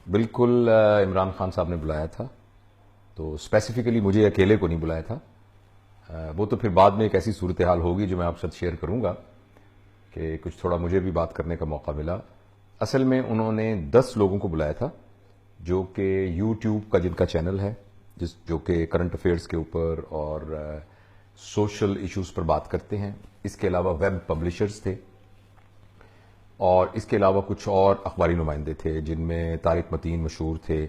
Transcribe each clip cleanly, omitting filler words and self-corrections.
بالکل عمران خان صاحب نے بلایا تھا، تو اسپیسیفکلی مجھے اکیلے کو نہیں بلایا تھا. وہ تو پھر بعد میں ایک ایسی صورتحال ہوگی جو میں آپ سے شیئر کروں گا کہ کچھ تھوڑا مجھے بھی بات کرنے کا موقع ملا. اصل میں انہوں نے 10 لوگوں کو بلایا تھا جو کہ یوٹیوب کا جن کا چینل ہے، جو کہ کرنٹ افیئرس کے اوپر اور سوشل ایشوز پر بات کرتے ہیں. اس کے علاوہ ویب پبلشرز تھے، اور اس کے علاوہ کچھ اور اخباری نمائندے تھے جن میں طارق متین مشہور تھے،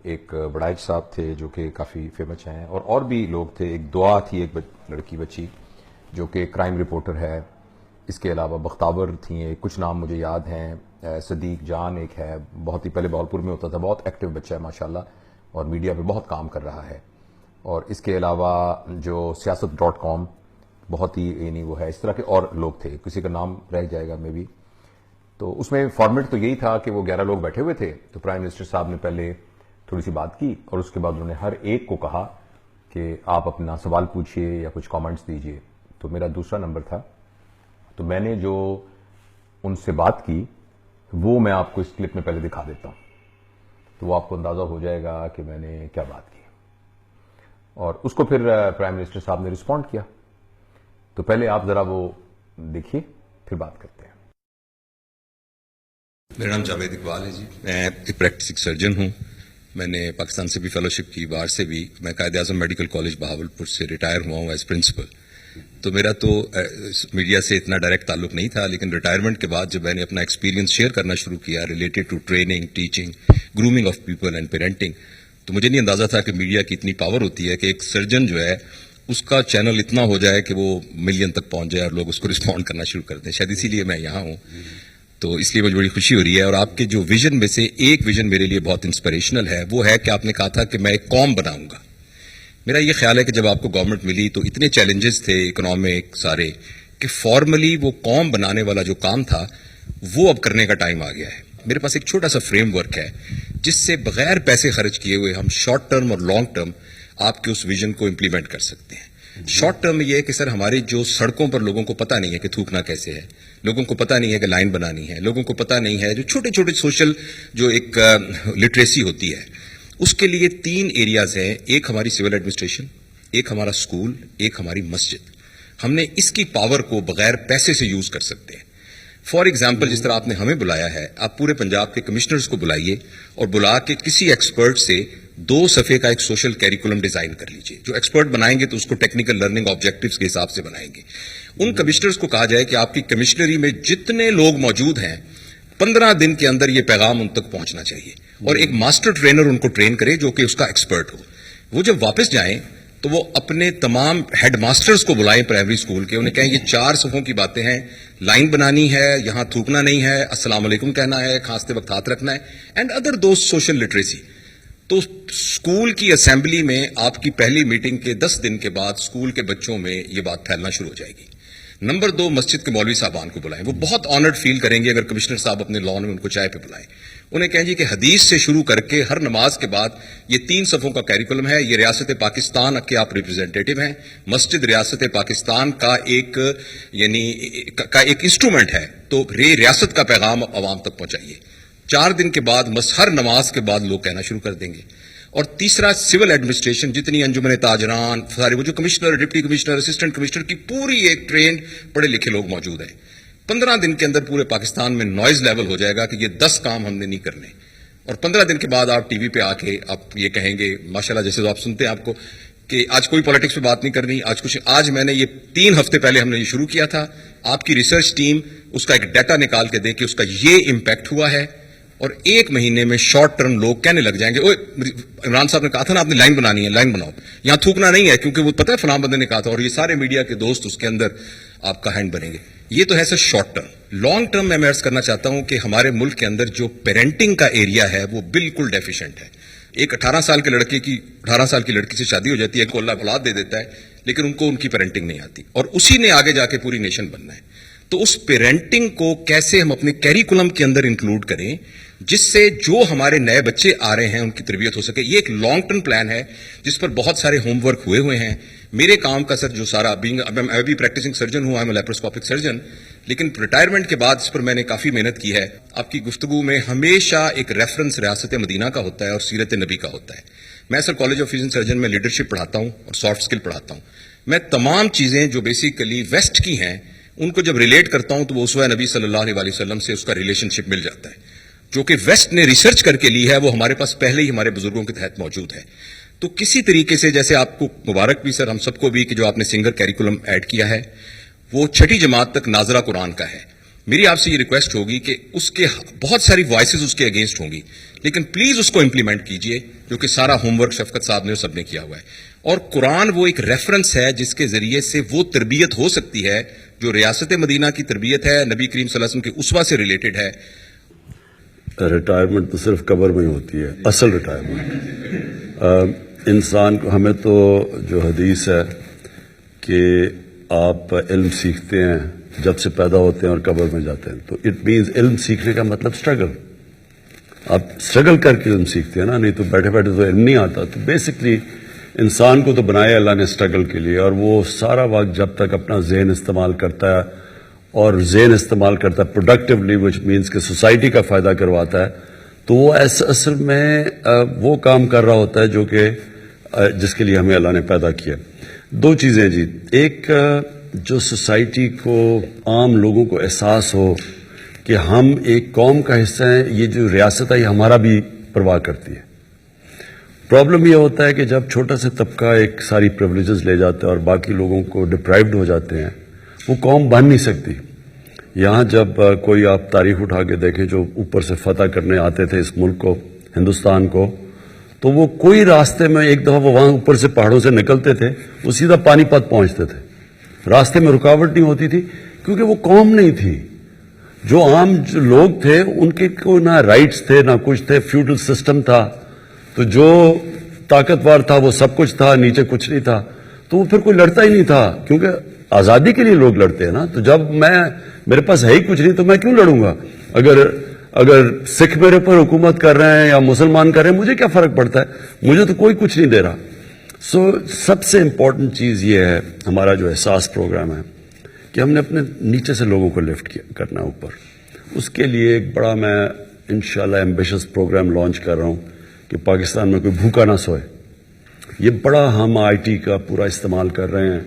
ایک بڑائچ صاحب تھے جو کہ کافی فیمس ہیں، اور بھی لوگ تھے. ایک دعا تھی، ایک لڑکی بچی جو کہ کرائم رپورٹر ہے. اس کے علاوہ بختاور تھیں، کچھ نام مجھے یاد ہیں. صدیق جان ایک ہے، بہت ہی پہلے باولپور میں ہوتا تھا، بہت ایکٹیو بچہ ہے ماشاءاللہ، اور میڈیا پہ بہت کام کر رہا ہے. اور اس کے علاوہ جو سیاست.com بہت ہی وہ ہے. اس طرح کے اور لوگ تھے، کسی کا نام رہ جائے گا میں بھی. تو اس میں فارمیٹ تو یہی تھا کہ وہ 11 لوگ بیٹھے ہوئے تھے. تو پرائم منسٹر صاحب نے پہلے تھوڑی سی بات کی، اور اس کے بعد انہوں نے ہر ایک کو کہا کہ آپ اپنا سوال پوچھئے یا کچھ کامنٹس دیجئے. تو میرا دوسرا نمبر تھا، تو میں نے جو ان سے بات کی وہ میں آپ کو اس کلپ میں پہلے دکھا دیتا ہوں، تو وہ آپ کو اندازہ ہو جائے گا کہ میں نے کیا بات کی. اور اس کو پھر پرائم منسٹر صاحب نے رسپونڈ کیا. تو پہلے آپ ذرا وہ دیکھیے، پھر بات کرتے ہیں. میرا نام جاوید اقبال ہے جی. میں ایک پریکٹسنگ سرجن ہوں. میں نے پاکستان سے بھی فیلوشپ کی، باہر سے بھی. میں قائد اعظم میڈیکل کالج بہاولپور سے ریٹائر ہوا ہوں ایز پرنسپل. تو میرا تو میڈیا سے اتنا ڈائریکٹ تعلق نہیں تھا، لیکن ریٹائرمنٹ کے بعد جب میں نے اپنا ایکسپیرینس شیئر کرنا شروع کیا related to training, teaching, grooming of people and parenting, تو مجھے نہیں اندازہ تھا کہ میڈیا کی اتنی پاور ہوتی ہے کہ ایک سرجن جو ہے اس کا چینل اتنا ہو جائے کہ وہ ملین تک پہنچ جائے اور لوگ اس کو رسپونڈ کرنا شروع کر دیں. شاید اسی لیے میں یہاں ہوں. تو اس لیے مجھے بڑی خوشی ہو رہی ہے. اور آپ کے جو ویژن میں سے ایک ویژن میرے لیے بہت انسپریشنل ہے، وہ ہے کہ آپ نے کہا تھا کہ میں ایک قوم بناؤں گا. میرا یہ خیال ہے کہ جب آپ کو گورنمنٹ ملی تو اتنے چیلنجز تھے اکنامک سارے، کہ فارملی وہ قوم بنانے والا جو کام تھا وہ اب کرنے کا ٹائم آ گیا ہے. میرے پاس ایک چھوٹا سا فریم ورک ہے جس سے بغیر پیسے خرچ کیے ہوئے ہم شارٹ ٹرم اور لانگ ٹرم آپ کے اس ویژن کو امپلیمنٹ کر سکتے ہیں. شارٹ ٹرم میں یہ ہے کہ سر ہماری جو سڑکوں پر لوگوں کو پتہ نہیں ہے کہ تھوکنا کیسے ہے، لوگوں کو پتہ نہیں ہے کہ لائن بنانی ہے، لوگوں کو پتہ نہیں ہے جو چھوٹے چھوٹے سوشل جو ایک لٹریسی ہوتی ہے، اس کے لیے 3 ایریاز ہیں. ایک ہماری سول ایڈمنسٹریشن، ایک ہمارا اسکول، ایک ہماری مسجد. ہم نے اس کی پاور کو بغیر پیسے سے یوز کر سکتے ہیں. فار ایگزامپل جس طرح آپ نے ہمیں بلایا ہے، آپ پورے پنجاب کے کمشنرز کو بلائیے اور بلا کے کسی ایکسپرٹ سے 2 صفحے کا ایک سوشل کیریکولم ڈیزائن کر لیجئے. جو ایکسپرٹ بنائیں گے تو اس کو ٹیکنیکل لرننگ آبجیکٹیوز کے حساب سے بنائیں گے. ان کمشنرز کو کہا جائے کہ آپ کی کمشنری میں جتنے لوگ موجود ہیں 15 دن کے اندر یہ پیغام ان تک پہنچنا چاہیے، اور ایک ماسٹر ٹرینر ان کو ٹرین کرے جو کہ اس کا ایکسپرٹ ہو. وہ جب واپس جائیں تو وہ اپنے تمام ہیڈ ماسٹرز کو بلائیں پرائمری اسکول کے، انہیں کہیں یہ 4 صفوں کی باتیں ہیں، لائن بنانی ہے، یہاں تھوکنا نہیں ہے، السلام علیکم کہنا ہے، کھانستے وقت ہاتھ رکھنا ہے، and other those social literacy. تو اسکول کی اسمبلی میں آپ کی پہلی میٹنگ کے 10 دن کے بعد اسکول کے بچوں میں یہ بات پھیلنا شروع ہو جائے گی. نمبر 2، مسجد کے مولوی صاحبان کو بلائیں. وہ بہت آنرڈ فیل کریں گے اگر کمشنر صاحب اپنے لان میں ان کو چائے پہ بلائیں. انہیں کہیں جی کہ حدیث سے شروع کر کے ہر نماز کے بعد یہ 3 صفوں کا کیریکولم ہے، یہ ریاست پاکستان کے آپ ریپرزینٹیٹو ہیں، مسجد ریاست پاکستان کا ایک ایک انسٹرومنٹ ہے، تو ریاست کا پیغام عوام تک پہنچائیے. 4 دن کے بعد ہر نماز کے بعد لوگ کہنا شروع کر دیں گے. اور تیسرا، سول ایڈمنسٹریشن، جتنی انجمن تاجران سارے وہ جو commissioner, deputy commissioner, assistant commissioner کی پوری ایک ٹرینڈ پڑھے لکھے لوگ موجود ہیں. 15 دن کے اندر پورے پاکستان میں نوائز لیول ہو جائے گا کہ یہ 10 کام ہم نے نہیں کرنے. اور 15 دن کے بعد آپ ٹی وی پہ آ کے آپ یہ کہیں گے ماشاءاللہ، جیسے تو آپ سنتے ہیں آپ کو کہ آج کوئی پالیٹکس پہ بات نہیں کرنی، آج میں نے یہ 3 ہفتے پہلے ہم نے یہ شروع کیا تھا. آپ کی ریسرچ ٹیم اس کا ایک ڈیٹا نکال کے دے کہ اس کا یہ امپیکٹ ہوا ہے، اور 1 مہینے میں شارٹ ٹرم لوگ کہنے لگ جائیں گے اوے عمران صاحب نے کہا تھا نا آپ نے لائن بنانی ہے، لائن بناؤ، یہاں تھوکنا نہیں ہے کیونکہ وہ پتہ ہے فلاں بندے نے کہا تھا، اور یہ سارے میڈیا کے دوست اس کے اندر آپ کا ہینڈ بنیں گے. یہ تو ہے سر شارٹ ٹرم. لانگ ٹرم میں عرض کرنا چاہتا ہوں کہ ہمارے ملک کے اندر جو پیرنٹنگ کا ایریا ہے وہ بالکل ڈیفیشنٹ ہے. ایک 18 سال کے لڑکے کی 18 سال کی لڑکی سے شادی ہو جاتی ہے، کو اللہ اولاد دے دیتا ہے، لیکن ان کو ان کی پیرنٹنگ نہیں آتی، اور اسی نے آگے جا کے پوری نیشن بننا ہے. تو اس پیرنٹنگ کو کیسے ہم اپنے کیریکولم کے اندر انکلوڈ کریں جس سے جو ہمارے نئے بچے آ رہے ہیں ان کی تربیت ہو سکے. یہ ایک لانگ ٹرم پلان ہے جس پر بہت سارے ہوم ورک ہوئے ہیں. میرے کام کا سر جو سارا میں بھی پریکٹسنگ سرجن ہوں، I am a laparoscopic surgeon. لیکن ریٹائرمنٹ کے بعد اس پر میں نے کافی محنت کی ہے. آپ کی گفتگو میں ہمیشہ ایک ریفرنس ریاست مدینہ کا ہوتا ہے اور سیرت نبی کا ہوتا ہے. میں سر کالج آف فزیشین سرجن میں لیڈرشپ پڑھاتا ہوں اور سافٹ اسکل پڑھاتا ہوں. میں تمام چیزیں جو بیسیکلی ویسٹ کی ہیں ان کو جب ریلیٹ کرتا ہوں تو وہ اسوہ نبی صلی اللہ علیہ وسلم سے اس کا ریلیشن شپ مل جاتا ہے. جو کہ ویسٹ نے ریسرچ کر کے لی ہے وہ ہمارے پاس پہلے ہی ہمارے بزرگوں کے تحت موجود ہے. تو کسی طریقے سے جیسے آپ کو مبارک بھی سر ہم سب کو بھی کہ جو آپ نے سنگر کیریکولم ایڈ کیا ہے وہ 6ٹھی جماعت تک ناظرہ قرآن کا ہے. میری آپ سے یہ ریکویسٹ ہوگی کہ اس کے بہت ساری وائسز اس کے اگینسٹ ہوں گی لیکن پلیز اس کو امپلیمنٹ کیجئے جو کہ سارا ہوم ورک شفقت صاحب نے اور سب نے کیا ہوا ہے. اور قرآن وہ ایک ریفرنس ہے جس کے ذریعے سے وہ تربیت ہو سکتی ہے جو ریاست مدینہ کی تربیت ہے, نبی کریم صلی اللہ علیہ وسلم کے اسوہ سے ریلیٹڈ ہے. ریٹائرمنٹ تو صرف قبر میں ہی ہوتی ہے, اصل ریٹائرمنٹ. انسان کو, ہمیں تو جو حدیث ہے کہ آپ علم سیکھتے ہیں جب سے پیدا ہوتے ہیں اور قبر میں جاتے ہیں, تو اٹ مینز علم سیکھنے کا مطلب اسٹرگل. آپ اسٹرگل کر کے علم سیکھتے ہیں نا, نہیں تو بیٹھے بیٹھے تو علم نہیں آتا. تو بیسکلی انسان کو تو بنایا اللہ نے اسٹرگل کے لیے, اور وہ سارا وقت جب تک اپنا ذہن استعمال کرتا ہے اور ذہن استعمال کرتا ہے پروڈکٹیولی, وچ مینس کہ سوسائٹی کا فائدہ کرواتا ہے, تو وہ اصل میں وہ کام کر رہا ہوتا ہے جو کہ جس کے لیے ہمیں اللہ نے پیدا کیا. دو چیزیں جی, ایک جو سوسائٹی کو, عام لوگوں کو احساس ہو کہ ہم ایک قوم کا حصہ ہیں, یہ جو ریاست ہے یہ ہمارا بھی پرواہ کرتی ہے. پرابلم یہ ہوتا ہے کہ جب چھوٹا سا طبقہ ایک ساری پریولیجز لے جاتا ہے اور باقی لوگوں کو ڈپرائیوڈ ہو جاتے ہیں, وہ قوم بن نہیں سکتی. یہاں جب کوئی آپ تاریخ اٹھا کے دیکھیں جو اوپر سے فتح کرنے آتے تھے اس ملک کو, ہندوستان کو, تو وہ کوئی راستے میں ایک دفعہ وہ وہاں اوپر سے پہاڑوں سے نکلتے تھے, وہ سیدھا پانی پت پہنچتے تھے. راستے میں رکاوٹ نہیں ہوتی تھی کیونکہ وہ قوم نہیں تھی. جو عام جو لوگ تھے ان کے کوئی نہ رائٹس تھے نہ کچھ تھے, فیوڈل سسٹم تھا, تو جو طاقتور تھا وہ سب کچھ تھا, نیچے کچھ نہیں تھا. تو وہ پھر کوئی لڑتا ہی نہیں تھا, کیونکہ آزادی کے لیے لوگ لڑتے ہیں نا. تو جب میرے پاس ہے ہی کچھ نہیں تو میں کیوں لڑوں گا؟ اگر سکھ میرے پر حکومت کر رہے ہیں یا مسلمان کر رہے ہیں, مجھے کیا فرق پڑتا ہے؟ مجھے تو کوئی کچھ نہیں دے رہا. سب سے امپورٹنٹ چیز یہ ہے ہمارا جو احساس پروگرام ہے کہ ہم نے اپنے نیچے سے لوگوں کو لفٹ کرنا اوپر. اس کے لیے ایک بڑا میں انشاءاللہ ایمبیشس پروگرام لانچ کر رہا ہوں کہ پاکستان میں کوئی بھوکا نہ سوئے. یہ بڑا ہم آئی ٹی کا پورا استعمال کر رہے ہیں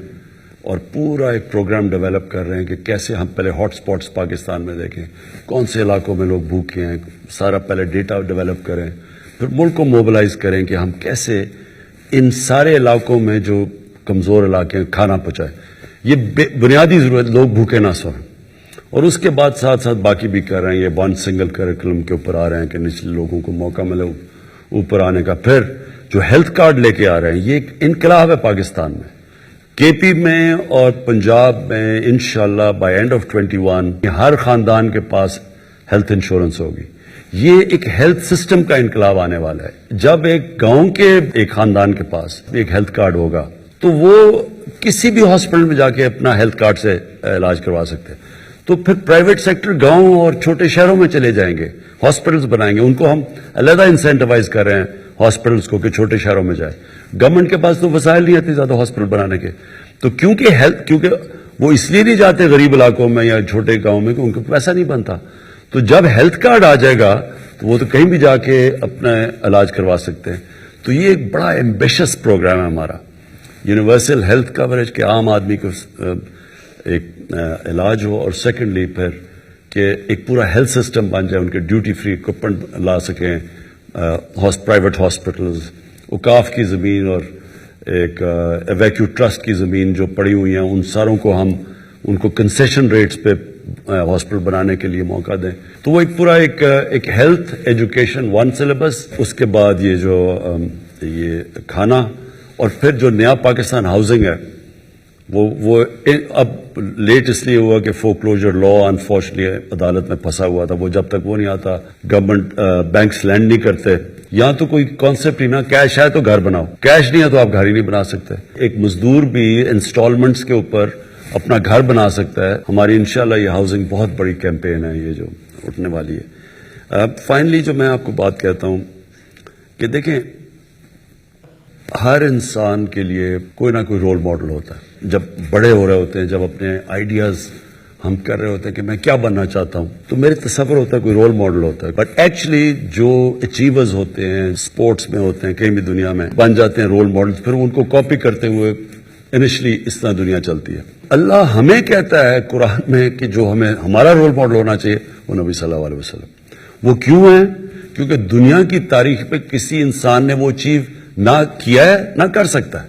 اور پورا ایک پروگرام ڈیولپ کر رہے ہیں کہ کیسے ہم پہلے ہاٹ سپاٹس پاکستان میں دیکھیں, کون سے علاقوں میں لوگ بھوکے ہیں, سارا پہلے ڈیٹا ڈیولپ کریں, پھر ملک کو موبلائز کریں کہ ہم کیسے ان سارے علاقوں میں جو کمزور علاقے ہیں کھانا پہنچائیں. یہ بنیادی ضرورت, لوگ بھوکے نہ سوئیں. اور اس کے بعد ساتھ ساتھ باقی بھی کر رہے ہیں, یہ ون سنگل کریکولم کے اوپر آ رہے ہیں کہ نچلے لوگوں کو موقع ملے اوپر آنے کا. پھر جو ہیلتھ کارڈ لے کے آ رہے ہیں, یہ ایک انقلاب ہے پاکستان میں. کے پی میں اور پنجاب میں انشاءاللہ بائی اینڈ آف 21 ہر خاندان کے پاس ہیلتھ انشورنس ہوگی. یہ ایک ہیلتھ سسٹم کا انقلاب آنے والا ہے. جب ایک گاؤں کے ایک خاندان کے پاس ایک ہیلتھ کارڈ ہوگا تو وہ کسی بھی ہاسپٹل میں جا کے اپنا ہیلتھ کارڈ سے علاج کروا سکتے ہیں. تو پھر پرائیویٹ سیکٹر گاؤں اور چھوٹے شہروں میں چلے جائیں گے, ہاسپٹلز بنائیں گے. ان کو ہم علیحدہ انسینٹیوائز کر رہے ہیں ہاسپٹلز کو کہ چھوٹے شہروں میں جائے. گورنمنٹ کے پاس تو وسائل نہیں آتے زیادہ ہاسپٹل بنانے کے. تو کیونکہ وہ اس لیے نہیں جاتے غریب علاقوں میں یا چھوٹے گاؤں میں کہ ان کو پیسہ نہیں بنتا. تو جب ہیلتھ کارڈ آ جائے گا تو وہ تو کہیں بھی جا کے اپنا علاج کروا سکتے ہیں. تو یہ ایک بڑا ایمبیشس پروگرام ہے ہمارا, یونیورسل ہیلتھ کوریج کے عام آدمی کو ایک علاج ہو, اور سیکنڈلی پھر کہ ایک پورا ہیلتھ سسٹم بن جائے, ان کے ڈیوٹی فری اکوپمنٹ لا سکیں. پرائیویٹ ہاسپٹلز, اوقاف کی زمین اور ایک ایویکیو ٹرسٹ کی زمین جو پڑی ہوئی ہیں ان ساروں کو ہم ان کو کنسیشن ریٹس پہ ہاسپٹل بنانے کے لیے موقع دیں. تو وہ ایک پورا ایک ہیلتھ ایجوکیشن ون سلیبس, اس کے بعد یہ جو یہ کھانا, اور پھر جو نیا پاکستان ہاؤسنگ ہے وہ اب لیٹ اس لیے ہوا کہ فورکلوجر لا انفارچونیٹلی عدالت میں پھنسا ہوا تھا. وہ جب تک وہ نہیں آتا گورنمنٹ بینکس لینڈ نہیں کرتے. یہاں تو کوئی کانسیپٹ ہی نہ, کیش ہے تو گھر بناؤ, کیش نہیں ہے تو آپ گھر ہی نہیں بنا سکتے. ایک مزدور بھی انسٹالمنٹس کے اوپر اپنا گھر بنا سکتا ہے. ہماری انشاءاللہ یہ ہاؤسنگ بہت بڑی کیمپین ہے یہ جو اٹھنے والی ہے. فائنلی جو میں آپ کو بات کہتا ہوں کہ دیکھیں, ہر انسان کے لیے کوئی نہ کوئی رول ماڈل ہوتا ہے. جب بڑے ہو رہے ہوتے ہیں, جب اپنے آئیڈیاز ہم کر رہے ہوتے ہیں کہ میں کیا بننا چاہتا ہوں, تو میرے تصور ہوتا ہے کوئی رول ماڈل ہوتا ہے. بٹ ایکچولی جو اچیورز ہوتے ہیں, اسپورٹس میں ہوتے ہیں, کہیں بھی دنیا میں بن جاتے ہیں رول ماڈل, پھر ان کو کاپی کرتے ہوئے انیشلی اس طرح دنیا چلتی ہے. اللہ ہمیں کہتا ہے قرآن میں کہ جو ہمیں ہمارا رول ماڈل ہونا چاہیے وہ نبی صلی اللہ علیہ وسلم. وہ کیوں ہے؟ کیونکہ دنیا کی تاریخ پہ کسی انسان نے وہ اچیو نہ کیا ہے نہ کر سکتا ہے.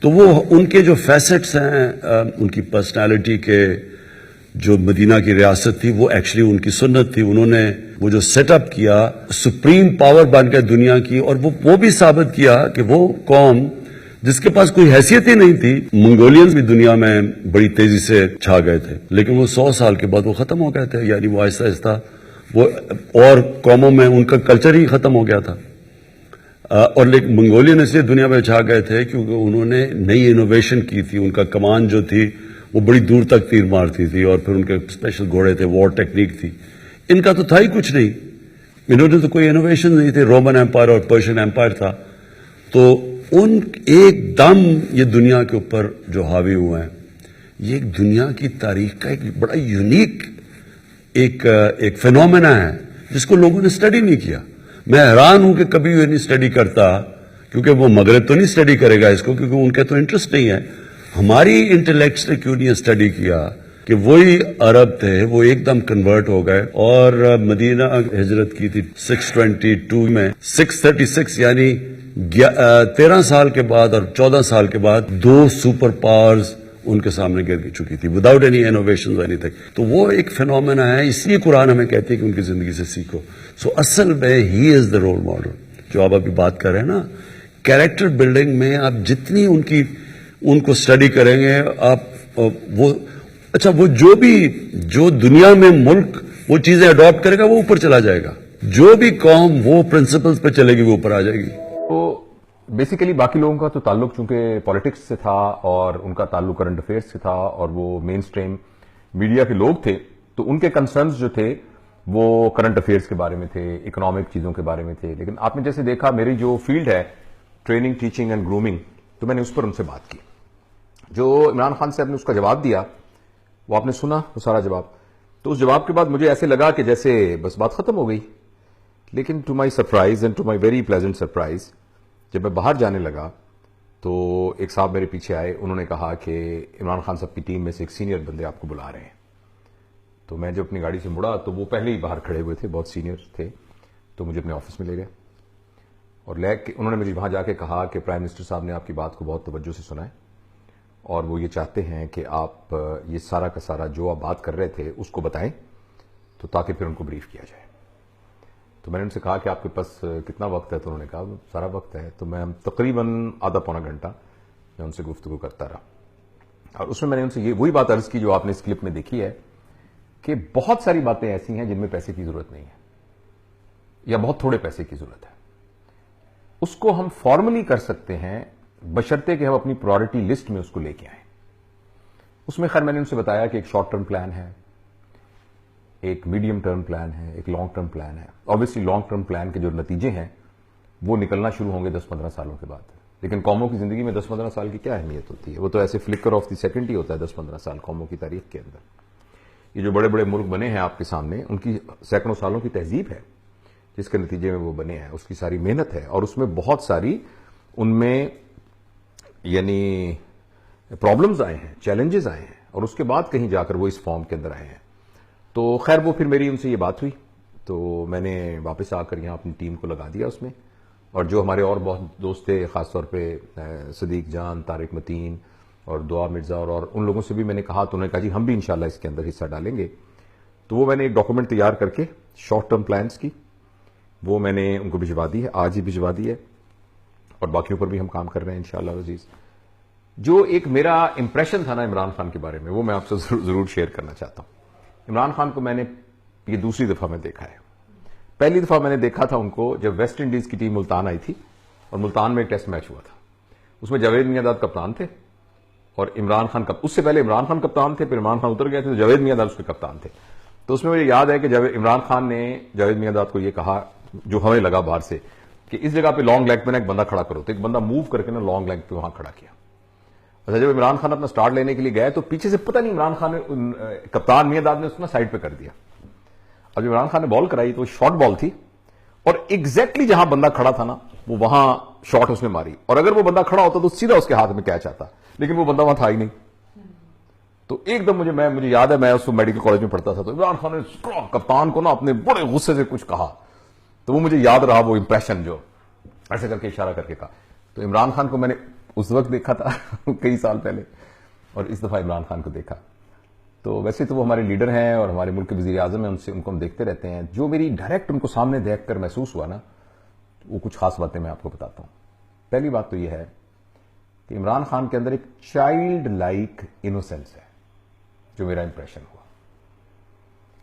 تو وہ ان کے جو فیسٹس ہیں, ان کی پرسنالٹی کے, جو مدینہ کی ریاست تھی وہ ایکچولی ان کی سنت تھی. انہوں نے وہ جو سیٹ اپ کیا, سپریم پاور بن گئے دنیا کی, اور وہ بھی ثابت کیا کہ وہ قوم جس کے پاس کوئی حیثیت ہی نہیں تھی. منگولینز بھی دنیا میں بڑی تیزی سے چھا گئے تھے, لیکن وہ 100 سال کے بعد وہ ختم ہو گئے تھے. یعنی وہ آہستہ آہستہ وہ اور قوموں میں ان کا کلچر ہی ختم ہو گیا تھا. اور لیکن منگولین اس لیے دنیا میں چھا گئے تھے کیونکہ انہوں نے نئی انوویشن کی تھی. ان کا کمان جو تھی وہ بڑی دور تک تیر مارتی تھی, اور پھر ان کے اسپیشل گھوڑے تھے, وار ٹیکنیک تھی. ان کا تو تھا ہی کچھ نہیں, انہوں نے تو کوئی انوویشن نہیں تھی. رومن ایمپائر اور پرشین ایمپائر تھا. تو ان ایک دم یہ دنیا کے اوپر جو حاوی ہوئے ہیں, یہ ایک دنیا کی تاریخ کا ایک بڑا یونیک ایک فینومینا ہے جس کو لوگوں نے اسٹڈی نہیں کیا. میں حیران ہوں کہ کبھی یہ نہیں اسٹڈی کرتا, کیونکہ وہ مغرب تو نہیں اسٹڈی کرے گا اس کو, کیونکہ ان کا تو انٹرسٹ نہیں ہے. ہماری انٹلیکٹس نے کیوں نہیں اسٹڈی کیا کہ وہی عرب تھے, وہ ایک دم کنورٹ ہو گئے اور مدینہ ہجرت کی تھی 622 میں. 636 یعنی 13 سال کے بعد اور 14 سال کے بعد 2 سپر پاورز ان کے سامنے گر چکی تھی, without any innovation any thing. تو وہ ایک فینومینا ہے, اس لیے قرآن ہمیں کہتے ہیں کہ ان کی زندگی سے سیکھو. سو اصل میں ہی از دا رول ماڈل جو آپ ابھی بات کر رہے ہیں نا. کیریکٹر بلڈنگ میں آپ جتنی ان کو اسٹڈی کریں گے, آپ وہ اچھا وہ جو دنیا میں ملک وہ چیزیں اڈاپٹ کرے گا وہ اوپر چلا جائے گا. جو بھی قوم وہ پرنسپلز پہ چلے گی وہ اوپر آ جائے گی. تو بیسیکلی باقی لوگوں کا تو تعلق چونکہ پالیٹکس سے تھا اور ان کا تعلق کرنٹ افیئرس سے تھا, اور وہ مین سٹریم میڈیا کے لوگ تھے, تو ان کے کنسرنز جو تھے وہ کرنٹ افیئرس کے بارے میں تھے, اکنامک چیزوں کے بارے میں تھے. لیکن آپ نے جیسے دیکھا میری جو فیلڈ ہے ٹریننگ, ٹیچنگ اینڈ گرومنگ, تو میں نے اس پر ان سے بات کی. جو عمران خان صاحب نے اس کا جواب دیا وہ آپ نے سنا, وہ سارا جواب. تو اس جواب کے بعد مجھے ایسے لگا کہ جیسے بس بات ختم ہو گئی. لیکن to my surprise and to my very pleasant surprise, جب میں باہر جانے لگا تو ایک صاحب میرے پیچھے آئے. انہوں نے کہا کہ عمران خان صاحب کی ٹیم میں سے ایک سینئر بندے آپ کو بلا رہے ہیں. تو میں جب اپنی گاڑی سے مڑا تو وہ پہلے ہی باہر کھڑے ہوئے تھے, بہت سینئر تھے. تو مجھے اپنے آفس میں لے گئے اور انہوں نے مجھے وہاں جا کے کہا کہ پرائم منسٹر صاحب نے آپ کی بات کو بہت توجہ سے سنا ہے, اور وہ یہ چاہتے ہیں کہ آپ یہ سارا کا سارا جو آپ بات کر رہے تھے اس کو بتائیں, تو تاکہ پھر ان کو بریف کیا جائے. تو میں نے ان سے کہا کہ آپ کے پاس کتنا وقت ہے؟ تو انہوں نے کہا سارا وقت ہے. تو میں تقریباً آدھا پونا گھنٹہ میں ان سے گفتگو کرتا رہا, اور اس میں میں نے ان سے وہی بات عرض کی جو آپ نے اس کلپ میں دیکھی ہے, کہ بہت ساری باتیں ایسی ہیں جن میں پیسے کی ضرورت نہیں ہے یا بہت تھوڑے پیسے کی ضرورت ہے. اس کو ہم فارملی کر سکتے ہیں بشرطے کہ ہم اپنی پرائورٹی لسٹ میں اس کو لے کے آئیں. اس میں خیر میں نے ان سے بتایا کہ ایک شارٹ ٹرم پلان ہے, ایک میڈیم ٹرم پلان ہے, ایک لانگ ٹرم پلان ہے. obviously لانگ ٹرم پلان کے جو نتیجے ہیں وہ نکلنا شروع ہوں گے 10-15 سالوں کے بعد. لیکن قوموں کی زندگی میں 10-15 سال کی کیا اہمیت ہوتی ہے؟ وہ تو ایسے فلکر آف دی سیکنڈ ہی ہوتا ہے 10-15 سال قوموں کی تاریخ کے اندر. یہ جو بڑے بڑے ملک بنے ہیں آپ کے سامنے, ان کی سینکڑوں سالوں کی تہذیب ہے جس کے نتیجے میں وہ بنے ہیں, اس کی ساری محنت ہے, اور اس میں بہت ساری ان میں یعنی پرابلمز آئے ہیں, چیلنجز آئے ہیں, اور اس کے بعد کہیں جا کر وہ اس فارم کے اندر آئے ہیں. تو خیر وہ پھر میری ان سے یہ بات ہوئی, تو میں نے واپس آ کر یہاں اپنی ٹیم کو لگا دیا اس میں. اور جو ہمارے اور بہت دوست تھے, خاص طور پہ صدیق جان, طارق متین اور دعا مرزا, اور ان لوگوں سے بھی میں نے کہا, تو انہوں نے کہا جی ہم بھی انشاءاللہ اس کے اندر حصہ ڈالیں گے. تو وہ میں نے ایک ڈاکومنٹ تیار کر کے شارٹ ٹرم پلانز کی, وہ میں نے ان کو بھجوا دی ہے, آج ہی بھجوا دی ہے, اور باقیوں پر بھی ہم کام کر رہے ہیں انشاءاللہ عزیز. جو ایک میرا امپریشن تھا نا عمران خان کے بارے میں, وہ میں آپ سے ضرور شیئر کرنا چاہتا ہوں. عمران خان کو میں نے یہ دوسری دفعہ میں دیکھا ہے. پہلی دفعہ میں نے دیکھا تھا ان کو جب ویسٹ انڈیز کی ٹیم ملتان آئی تھی, اور ملتان میں ایک ٹیسٹ میچ ہوا تھا. اس میں جاوید میاں کپتان تھے, اور عمران خان اس سے پہلے عمران خان کپتان تھے, پھر عمران خان اتر گئے تھے, تو جاوید میاں اس کے کپتان تھے. تو اس میں مجھے یاد ہے کہ عمران خان نے جاوید میاں کو یہ کہا, جو ہمیں لگا باہر سے, کہ اس جگہ پہ لانگ لیگ پہ نا ایک بندہ کھڑا کرو. تو ایک بندہ موو کر کے نا لانگ لیگ پہ وہاں کھڑا کیا, اچھا جب عمران خان اپنا سٹارٹ لینے کے لیے گئے تو پیچھے سے پتہ نہیں عمران خان نے کپتان میاں نے اس کو سائڈ پہ کر دیا. اب جب عمران خان نے بال کرائی تو وہ شارٹ بال تھی اور ایگزیکٹلی جہاں بندہ کھڑا تھا نا وہ وہاں شارٹ اس نے ماری, اور اگر وہ بندہ کھڑا ہوتا تو سیدھا اس کے ہاتھ میں کیچ آتا, لیکن وہ بندہ وہاں تھا ہی نہیں. تو ایک دم مجھے یاد ہے میں اس کو میڈیکل کالج میں پڑھتا تھا تو عمران خان نے کپتان کو نا اپنے بڑے غصے سے کچھ کہا, تو وہ مجھے یاد رہا وہ امپریشن جو ایسے کر کے اشارہ کر کے کہا. تو عمران خان کو میں نے اس وقت دیکھا تھا کئی سال پہلے, اور اس دفعہ عمران خان کو دیکھا. تو ویسے تو وہ ہمارے لیڈر ہیں اور ہمارے ملک کے وزیر اعظم ہیں, ان کو ہم دیکھتے رہتے ہیں. جو میری ڈائریکٹ ان کو سامنے دیکھ کر محسوس ہوا نا وہ کچھ خاص باتیں میں آپ کو بتاتا ہوں. پہلی بات تو یہ ہے کہ عمران خان کے اندر ایک چائلڈ لائک انوسینس ہے جو میرا امپریشن ہوا,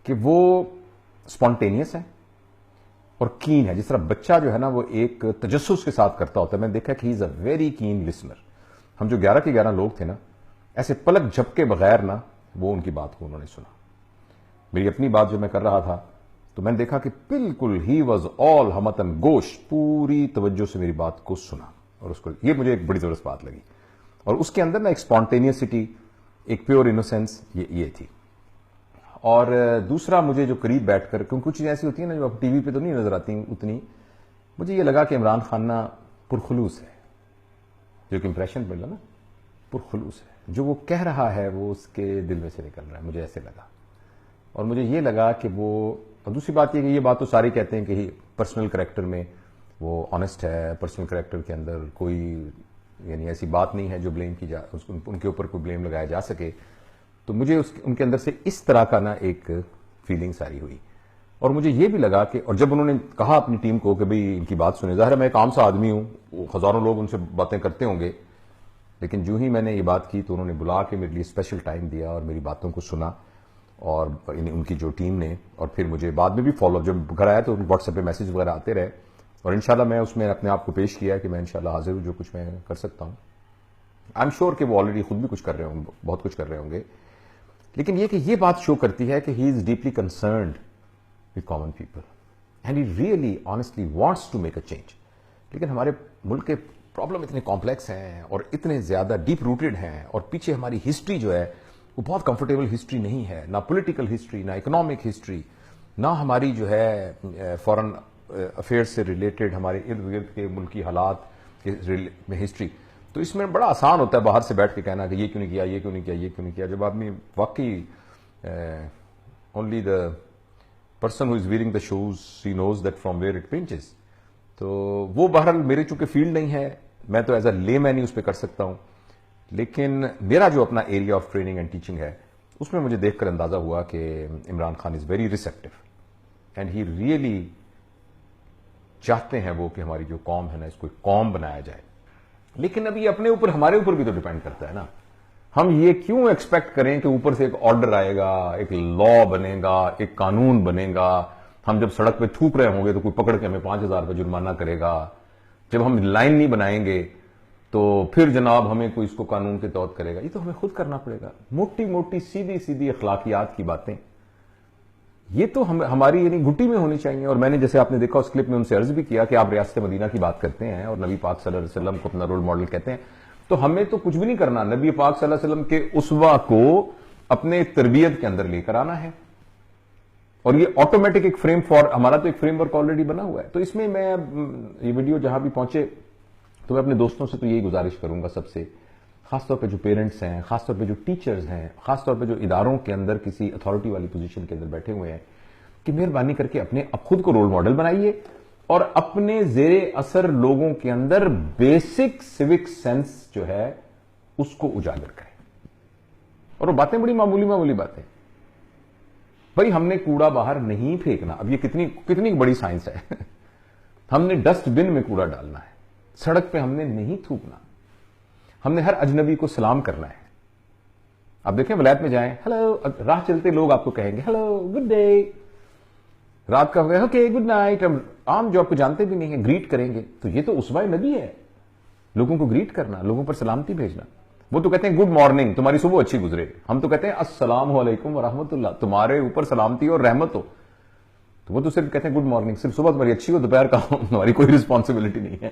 کہ وہ اسپونٹینیس ہے اور کین ہے. جس طرح بچہ جو ہے نا وہ ایک تجسس کے ساتھ کرتا ہوتا ہے, میں نے دیکھا کہ he is a very keen listener. ہم جو 11 کے 11 لوگ تھے نا, ایسے پلک جھپکے بغیر نا وہ ان کی بات کو انہوں نے سنا. میری اپنی بات جو میں کر رہا تھا تو میں نے دیکھا کہ بالکل ہی واز آل ہمتن گوش, پوری توجہ سے میری بات کو سنا, اور اس کو یہ مجھے ایک بڑی زبردست بات لگی. اور اس کے اندر نا ایک اسپونٹینیسٹی, ایک پیور انوسینس یہ تھی. اور دوسرا مجھے جو قریب بیٹھ کر, کیونکہ کچھ چیزیں ایسی ہوتی ہیں نا جو اب ٹی وی پہ تو نہیں نظر آتی اتنی, مجھے یہ لگا کہ عمران خان نا پرخلوص ہے. جو کہ امپریشن ملا نا پرخلوص ہے, جو وہ کہہ رہا ہے وہ اس کے دل میں سے نکل رہا ہے, مجھے ایسے لگا. اور مجھے یہ لگا کہ وہ, اور دوسری بات یہ کہ یہ بات تو سارے کہتے ہیں کہ پرسنل کریکٹر میں وہ آنےسٹ ہے, پرسنل کریکٹر کے اندر کوئی یعنی ایسی بات نہیں ہے جو بلیم کی ان کے اوپر کوئی بلیم لگایا جا سکے. تو مجھے ان کے اندر سے اس طرح کا نا ایک فیلنگ ساری ہوئی. اور مجھے یہ بھی لگا کہ, اور جب انہوں نے کہا اپنی ٹیم کو کہ بھئی ان کی بات سنیں, ظاہر ہے میں ایک عام سا آدمی ہوں, ہزاروں لوگ ان سے باتیں کرتے ہوں گے, لیکن جو ہی میں نے یہ بات کی تو انہوں نے بلا کے میرے لیے اسپیشل ٹائم دیا اور میری باتوں کو سنا. اور ان کی جو ٹیم نے, اور پھر مجھے بعد میں بھی فالو اپ, جب گھر آیا تو واٹس ایپ پہ میسج وغیرہ آتے رہے, اور انشاءاللہ میں اس میں اپنے آپ کو پیش کیا کہ میں انشاءاللہ حاضر ہوں جو کچھ میں کر سکتا ہوں. آئی ایم شیور کہ وہ آلریڈی خود بھی کچھ کر رہے ہوں, بہت کچھ کر رہے ہوں گے, لیکن یہ کہ یہ بات شو کرتی ہے کہ he is deeply concerned with common people and he really honestly wants to make a change. لیکن ہمارے ملک کے پرابلم اتنے کمپلیکس ہیں اور اتنے زیادہ ڈیپ روٹڈ ہیں, اور پیچھے ہماری ہسٹری جو ہے وہ بہت کمفرٹیبل ہسٹری نہیں ہے, نہ پولیٹیکل ہسٹری, نہ اکنامک ہسٹری, نہ ہماری جو ہے فارن افیئر سے ریلیٹڈ ہمارے ارد گرد کے ملکی حالات میں ہسٹری. تو اس میں بڑا آسان ہوتا ہے باہر سے بیٹھ کے کہنا کہ یہ کیوں نہیں کیا, یہ کیوں نہیں کیا, یہ کیوں نہیں کیا, جب آدمی واقعی only the person who is wearing the shoes ہی knows that from where it pinches. تو وہ بہرحال میرے چونکہ فیلڈ نہیں ہے, میں تو ایز اے لے مین ہی اس پہ کر سکتا ہوں, لیکن میرا جو اپنا area of training and teaching ہے اس میں مجھے دیکھ کر اندازہ ہوا کہ Imran Khan is very receptive and he really چاہتے ہیں وہ کہ ہماری جو قوم ہے نا اس کو ایک قوم بنایا جائے. لیکن اب یہ اپنے اوپر, ہمارے اوپر بھی تو ڈیپینڈ کرتا ہے نا. ہم یہ کیوں ایکسپیکٹ کریں کہ اوپر سے ایک آرڈر آئے گا, ایک لا بنے گا, ایک قانون بنے گا, ہم جب سڑک پہ تھوک رہے ہوں گے تو کوئی پکڑ کے ہمیں 5,000 روپے جرمانہ کرے گا, جب ہم لائن نہیں بنائیں گے تو پھر جناب ہمیں کوئی اس کو قانون کے تحت کرے گا. یہ تو ہمیں خود کرنا پڑے گا. موٹی موٹی سیدھی سیدھی اخلاقیات کی باتیں یہ تو ہماری یعنی گھٹی میں ہونی چاہیے. اور میں نے جیسے آپ نے دیکھا اس کلپ میں ان سے عرض بھی کیا کہ آپ ریاست مدینہ کی بات کرتے ہیں اور نبی پاک صلی اللہ علیہ وسلم کو اپنا رول ماڈل کہتے ہیں, تو ہمیں تو کچھ بھی نہیں کرنا, نبی پاک صلی اللہ علیہ وسلم کے اسوہ کو اپنے تربیت کے اندر لے کر آنا ہے. اور یہ آٹومیٹک ایک فریم ہمارا تو ایک فریم ورک آلریڈی بنا ہوا ہے. تو اس میں یہ ویڈیو جہاں بھی پہنچے تو میں اپنے دوستوں سے تو یہی گزارش کروں گا, سب سے خاص طور پہ جو پیرنٹس ہیں, خاص طور پہ جو ٹیچرز ہیں, خاص طور پہ جو اداروں کے اندر کسی اتھارٹی والی پوزیشن کے اندر بیٹھے ہوئے ہیں, کہ مہربانی کر کے اپنے خود کو رول ماڈل بنائیے اور اپنے زیر اثر لوگوں کے اندر بیسک سیوک سینس جو ہے اس کو اجاگر کریں. اور وہ باتیں بڑی معمولی باتیں. بھائی ہم نے کوڑا باہر نہیں پھینکنا, اب یہ کتنی بڑی سائنس ہے. ہم نے ڈسٹ بن میں کوڑا ڈالنا ہے, سڑک پہ ہم نے نہیں تھوکنا, ہم نے ہر اجنبی کو سلام کرنا ہے. آپ دیکھیں ولایت میں جائیں, ہلو, راہ چلتے لوگ آپ کو کہیں گے ہلو گڈ ڈے, رات کا اوکے گڈ نائٹ. عام جو آپ کو جانتے بھی نہیں ہیں گریٹ کریں گے. تو یہ تو اسوہ نبی ہے, لوگوں کو گریٹ کرنا, لوگوں پر سلامتی بھیجنا. وہ تو کہتے ہیں گڈ مارننگ, تمہاری صبح اچھی گزرے. ہم تو کہتے ہیں السلام علیکم ورحمۃ اللہ, تمہارے اوپر سلامتی اور رحمت ہو. تو وہ تو صرف کہتے ہیں گڈ مارننگ, صرف صبح تمہاری اچھی ہو, دوپہر کا تمہاری کوئی رسپانسبلٹی نہیں ہے.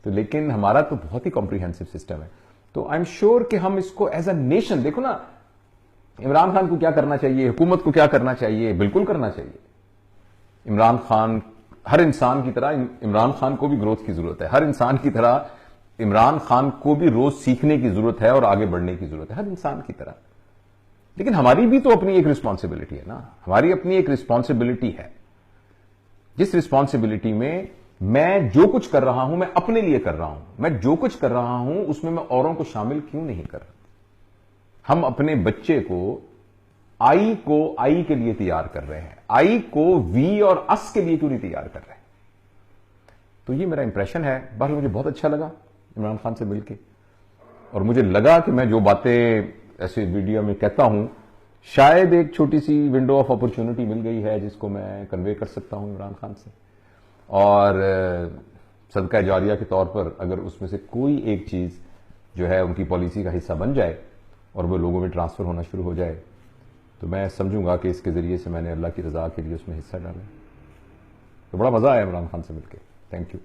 تو لیکن ہمارا تو بہت ہی کمپریہنسو سسٹم ہے. تو آئی ایم شیور کہ ہم اس کو ایز اے نیشن, دیکھو نا عمران خان کو کیا کرنا چاہیے, حکومت کو کیا کرنا چاہیے, بالکل کرنا چاہیے. عمران خان ہر انسان کی طرح عمران خان کو بھی گروتھ کی ضرورت ہے, ہر انسان کی طرح عمران خان کو بھی روز سیکھنے کی ضرورت ہے اور آگے بڑھنے کی ضرورت ہے, ہر انسان کی طرح. لیکن ہماری بھی تو اپنی ایک رسپانسبلٹی ہے نا, ہماری اپنی ایک رسپانسبلٹی ہے, جس رسپانسبلٹی میں میں جو کچھ کر رہا ہوں میں اپنے لیے کر رہا ہوں, میں جو کچھ کر رہا ہوں اس میں اوروں کو شامل کیوں نہیں کر رہا. ہم اپنے بچے کو آئی کے لیے تیار کر رہے ہیں, آئی کو وی اور اس کے لیے کیوں نہیں تیار کر رہے. تو یہ میرا امپریشن ہے. بہرحال مجھے بہت اچھا لگا عمران خان سے مل کے, اور مجھے لگا کہ میں جو باتیں ایسے ویڈیو میں کہتا ہوں شاید ایک چھوٹی سی ونڈو آف اپرچونٹی مل گئی ہے جس کو میں کنوے کر سکتا ہوں عمران خان سے, اور صدقہ جاریہ کے طور پر اگر اس میں سے کوئی ایک چیز جو ہے ان کی پالیسی کا حصہ بن جائے اور وہ لوگوں میں ٹرانسفر ہونا شروع ہو جائے تو میں سمجھوں گا کہ اس کے ذریعے سے میں نے اللہ کی رضا کے لیے اس میں حصہ ڈالا. تو بڑا مزہ آیا عمران خان سے مل کے. Thank you.